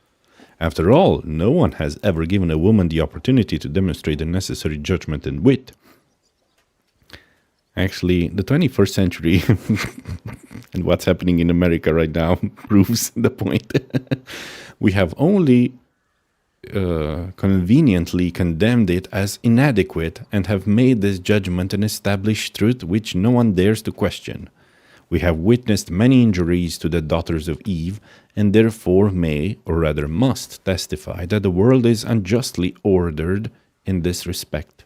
After all, no one has ever given a woman the opportunity to demonstrate the necessary judgment and wit. Actually, the 21st century and what's happening in America right now proves the point. We have only conveniently condemned it as inadequate and have made this judgment an established truth which no one dares to question. We have witnessed many injuries to the daughters of Eve, and therefore may, or rather must, testify that the world is unjustly ordered in this respect.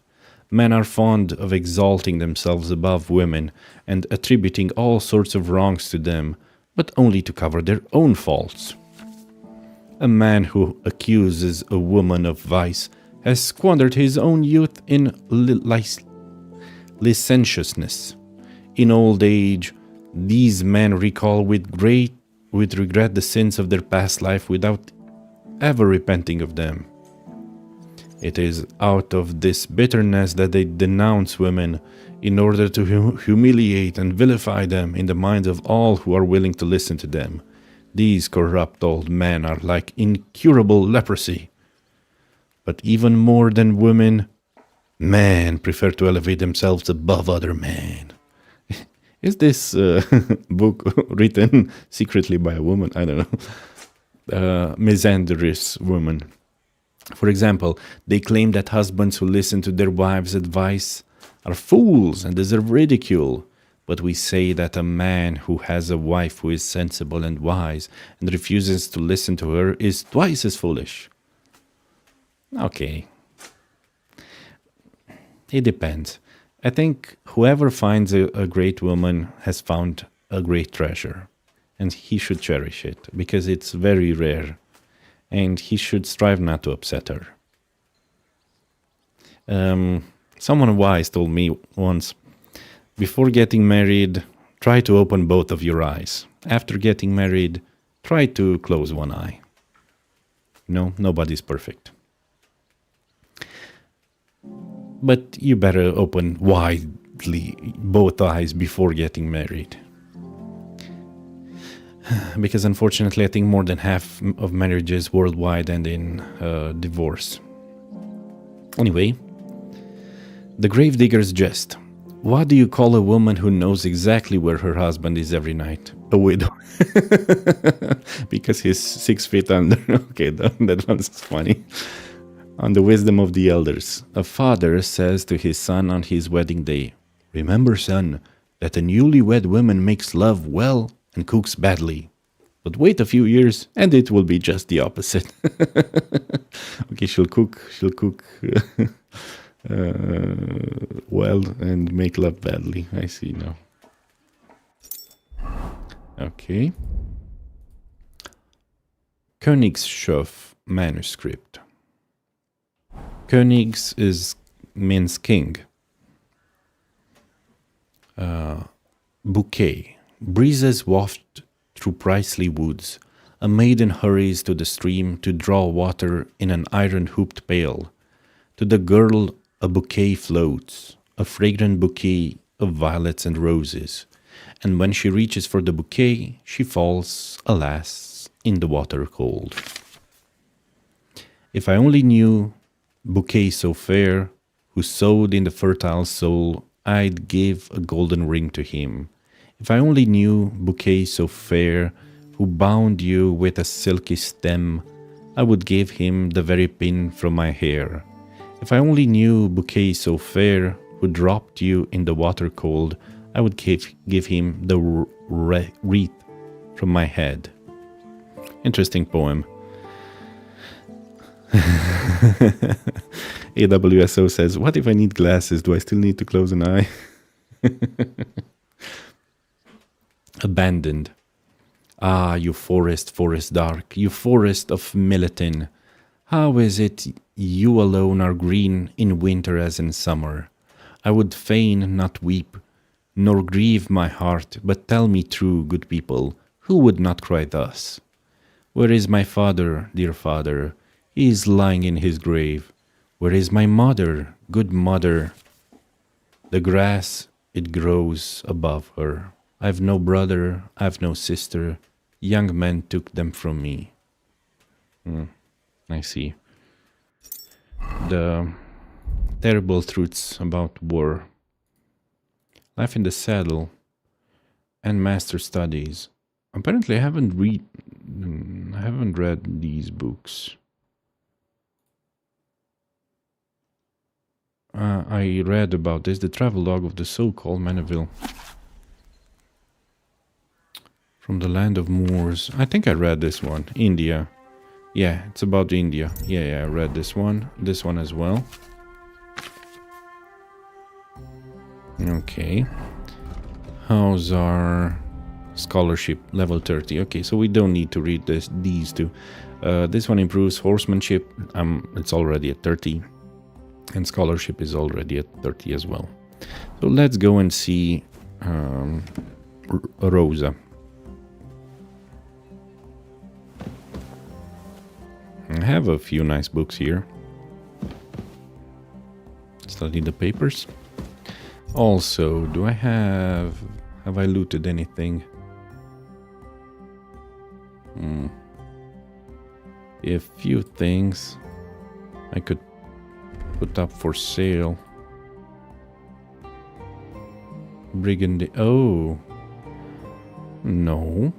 Men are fond of exalting themselves above women and attributing all sorts of wrongs to them, but only to cover their own faults. A man who accuses a woman of vice has squandered his own youth in licentiousness. In old age, these men recall with regret the sins of their past life without ever repenting of them. It is out of this bitterness that they denounce women in order to humiliate and vilify them in the minds of all who are willing to listen to them. These corrupt old men are like incurable leprosy. But even more than women, men prefer to elevate themselves above other men. Is this book written secretly by a woman? I don't know. Misandrous woman. For example, they claim that husbands who listen to their wives' advice are fools and deserve ridicule. But we say that a man who has a wife who is sensible and wise and refuses to listen to her is twice as foolish. Okay. It depends. I think whoever finds a great woman has found a great treasure. And he should cherish it, because it's very rare. And he should strive not to upset her. Someone wise told me once, before getting married, try to open both of your eyes. After getting married, try to close one eye. No, nobody's perfect. But you better open widely both eyes before getting married. Because unfortunately, I think more than half of marriages worldwide end in divorce. Anyway, the gravedigger's jest. What do you call a woman who knows exactly where her husband is every night? A widow. Because he's 6 feet under. Okay, that one's funny. On the wisdom of the elders, a father says to his son on his wedding day, "Remember, son, that a newlywed woman makes love well and cooks badly. But wait a few years and it will be just the opposite." Okay, she'll cook well and make love badly. I see now. Okay. Königshof manuscript. Königs means king. Bouquet. Breezes waft through pricely woods. A maiden hurries to the stream to draw water in an iron-hooped pail. To the girl a bouquet floats, a fragrant bouquet of violets and roses. And when she reaches for the bouquet, she falls, alas, in the water cold. If I only knew bouquet so fair, who sowed in the fertile soul, I'd give a golden ring to him. If I only knew bouquet so fair, who bound you with a silky stem, I would give him the very pin from my hair. If I only knew bouquet so fair, who dropped you in the water cold, I would give him the wreath from my head. Interesting poem. AWSO says, what if I need glasses? Do I still need to close an eye? Abandoned. Ah, you forest dark, you forest of Militin. How is it you alone are green in winter as in summer? I would fain not weep, nor grieve my heart, but tell me true, good people, who would not cry thus? Where is my father, dear father? He is lying in his grave. Where is my mother, good mother? The grass, it grows above her. I've no brother, I've no sister. Young men took them from me. I see. The terrible truths about war. Life in the Saddle and Master Studies. Apparently I haven't read these books. I read about this, The Travel Log of the So-Called Maneville. From the land of Moors. I think I read this one. India. Yeah, it's about India. Yeah, I read this one. This one as well. Okay. How's our scholarship? Level 30. Okay, so we don't need to read these two. This one improves horsemanship. It's already at 30. And scholarship is already at 30 as well. So let's go and see Rosa. I have a few nice books here. Study the papers. Also, do I have I looted anything? A few things I could put up for sale. Brigand. Oh. No.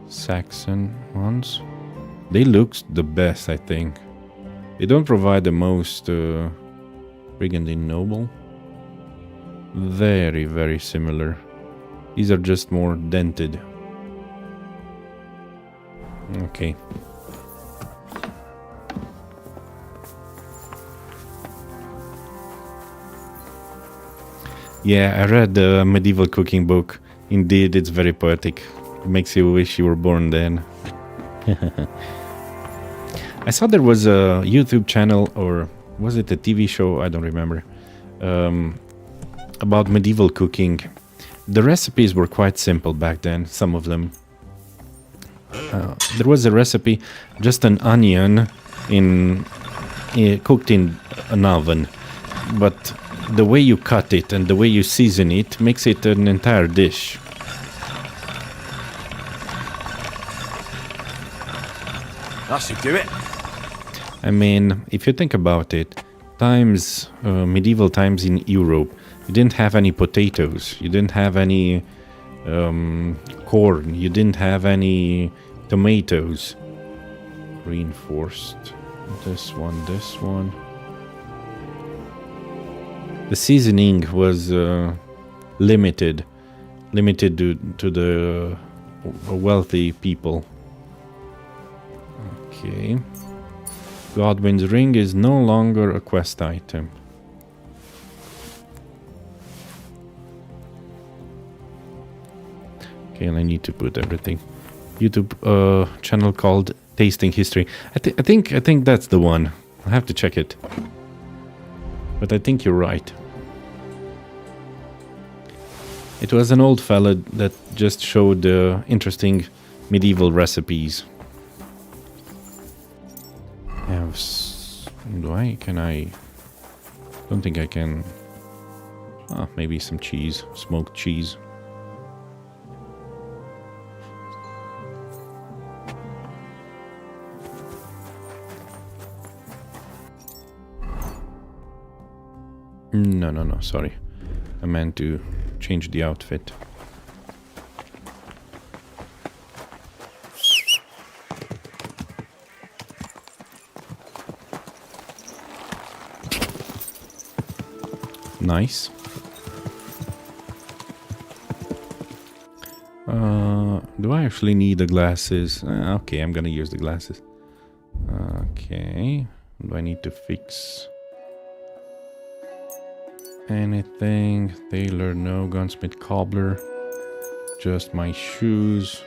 Saxon ones. They look the best, I think. They don't provide the most Brigandine Noble. Very, very similar. These are just more dented. Okay. Yeah, I read the medieval cooking book. Indeed, it's very poetic. It makes you wish you were born then. I saw there was a YouTube channel, or was it a TV show? I don't remember. About medieval cooking. The recipes were quite simple back then, some of them. There was a recipe, just an onion cooked in an oven. But the way you cut it and the way you season it makes it an entire dish. That should do it. I mean, if you think about it, medieval times in Europe, you didn't have any potatoes, you didn't have any corn, you didn't have any tomatoes. Reinforced. This one. The seasoning was limited to the wealthy people. Okay. Godwin's ring is no longer a quest item. Okay, and I need to put everything. YouTube channel called Tasting History. I think that's the one. I have to check it. But I think you're right. It was an old fella that just showed interesting medieval recipes. Can I? Don't think I can. Maybe some cheese, smoked cheese. No, sorry. I meant to change the outfit. Nice. Do I actually need the glasses? Okay, I'm gonna use the glasses. Okay. Do I need to fix anything? Tailor, no. Gunsmith, cobbler. Just my shoes.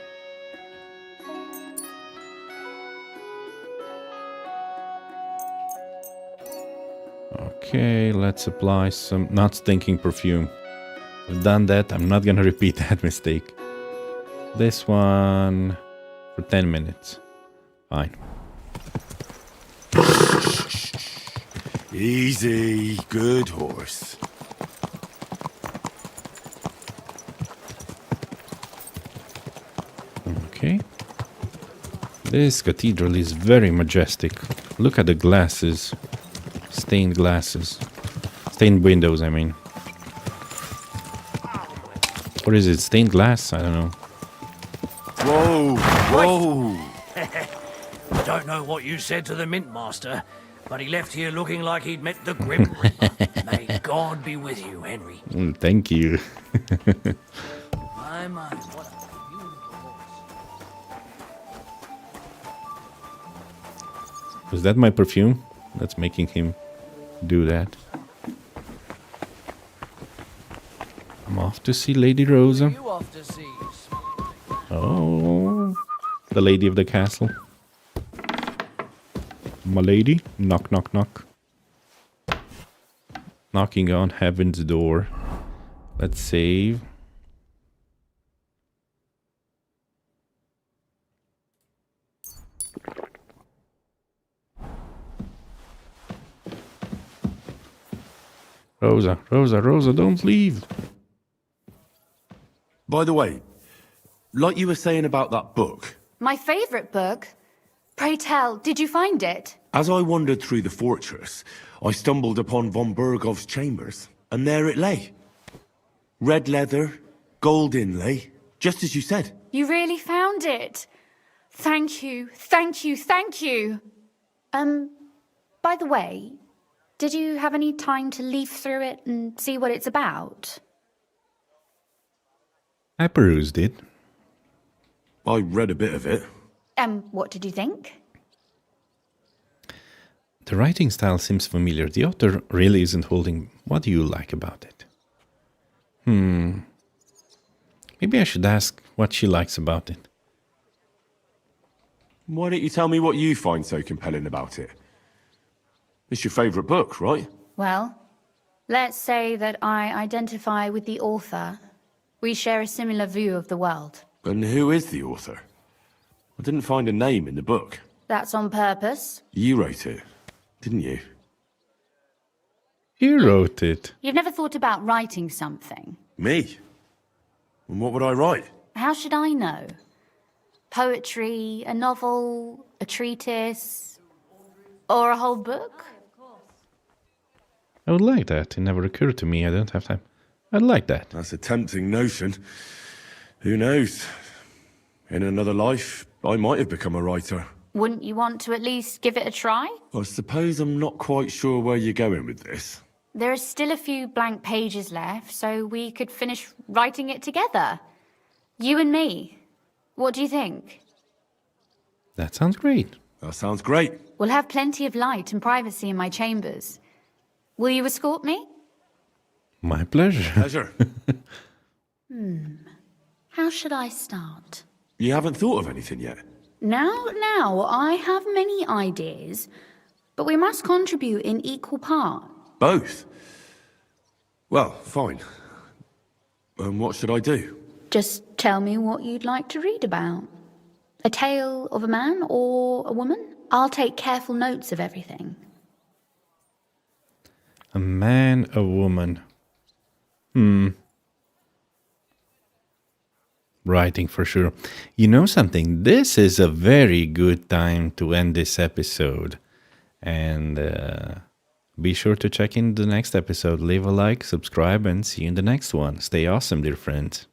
Okay, let's apply some not stinking perfume. I've done that. I'm not gonna repeat that mistake. This one for 10 minutes. Fine. Easy, good horse. Okay. This cathedral is very majestic. Look at the glasses. Stained glasses. Stained windows, I mean. Or is it stained glass? I don't know. Whoa! I don't know what you said to the Mint Master, but he left here looking like he'd met the Grim Reaper. May God be with you, Henry. Thank you. I My, what a beautiful horse. Is that my perfume that's making him do that? I'm off to see Lady Rosa. You off to see? Oh, the lady of the castle. My lady, knock, knock, knock. Knocking on heaven's door. Let's save. Rosa, Rosa, Rosa, don't leave. By the way, like you were saying about that book, My favourite book? Pray tell, did you find it? as I wandered through the fortress, I stumbled upon von Bergov's chambers, and there it lay. Red leather, gold inlay, just as you said. You really found it? Thank you, thank you, thank you. By the way, did you have any time to leaf through it and see what it's about? I perused it. I read a bit of it. What did you think? The writing style seems familiar. The author really isn't holding. What do you like about it? Maybe I should ask what she likes about it. Why don't you tell me what you find so compelling about it? It's your favourite book, right? Well, let's say that I identify with the author. We share a similar view of the world. And who is the author? I didn't find a name in the book. That's on purpose. You wrote it, didn't you? You wrote it. You've never thought about writing something. Me? And what would I write? How should I know? Poetry, a novel, a treatise, or a whole book? I would like that. It never occurred to me. I don't have time. I'd like that. That's a tempting notion. Who knows? In another life, I might have become a writer. Wouldn't you want to at least give it a try? I suppose I'm not quite sure where you're going with this. There are still a few blank pages left, so we could finish writing it together. You and me. What do you think? That sounds great. That sounds great. We'll have plenty of light and privacy in my chambers. Will you escort me? My pleasure. Pleasure. How should I start? You haven't thought of anything yet? Now, I have many ideas, but we must contribute in equal part. Both? Well, fine. And what should I do? Just tell me what you'd like to read about. A tale of a man or a woman? I'll take careful notes of everything. A man, a woman. Writing for sure. You know something? This is a very good time to end this episode. And be sure to check in the next episode. Leave a like, subscribe, and see you in the next one. Stay awesome, dear friends.